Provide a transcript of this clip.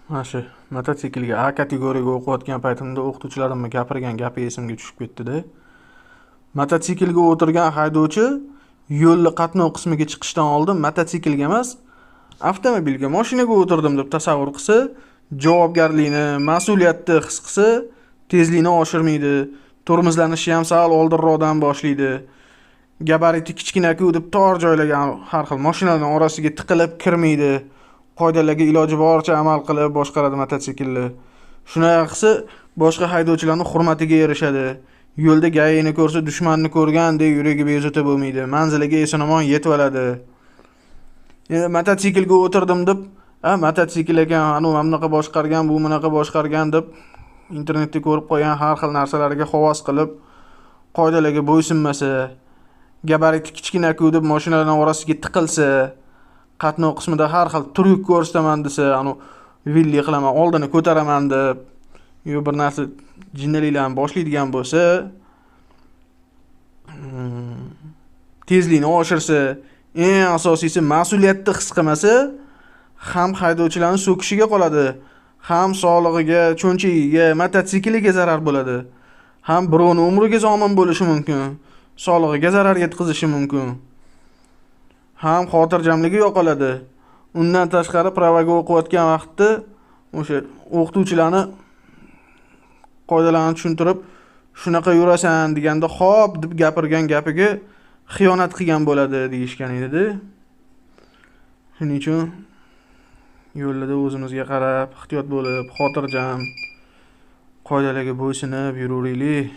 Mana shu mototsiklga A kategoriyaga o'qiyotgan paytimda o'qituvchilarimga gapirgan gapi esimga tushib ketdi-da. Mototsiklga o'tirgan haydovchi yo'lni qatnov qismiga chiqishdan oldin mototsiklga emas, avtomobilga, mashinaga o'tirdim deb tasavvur qilsa, javobgarlikni, mas'uliyatni his qilsa, tezlikni oshirmaydi, tormozlanishni ham sal oldinroqdan boshlaydi. Gabariti kichkina-ku deb tor joylarga har xil mashinalarning orasiga tiqilib kirmaydi. Qoidalarga iloji boricha amal qilib boshqaradi mototsiklni. Shunaqa qilsa, boshqa haydovchilarning hurmatiga erishadi. Yo'lda gayini ko'rsa, dushmanni ko'rgandek yuragi bezovta bo'lmaydi. Manziliga eson-omon yetib oladi. Endi mototsiklga o'tirdim deb, mototsikl ekan, bunaqa boshqargan, bu bunaqa boshqargan deb internetda ko'rib qo'ygan har xil narsalarga havas qilib, qoidalarga bo'ysunmasa, gabariti kichkina-ku deb mashinalarning orasiga tiqilsa, qatnov qismida har xil tryuk ko'rsataman desa, villi qilaman, oldini ko'taraman deb, yo bir narsa jinniliklarni boshlaydigan bo'lsa, tezlikni oshirsa, eng asosiysi mas'uliyatni his qilmasa, ham haydovchilarning so'kishiga qoladi, ham sog'lig'iga, cho'nchagiga, mototsikliga zarar bo'ladi. Ham birovning umriga zomin bo'lishi mumkin, sog'lig'iga zarar yetkazishi mumkin. Ham xotirjamligi yo'qoladi. Undan tashqari pravaga o'qiyotgan vaqtda o'sha o'qituvchilarni qoidalarni tushuntirib, shunaqa yurasan deganda, xo'p deb gapirgan gapiga xiyonat qilgan bo'ladi deyishgan edi-da. Shuning uchun yo'lda o'zimizga qarab, ehtiyot bo'lib, xotirjam, qoidalarga bo'ysunib yuraveraylik.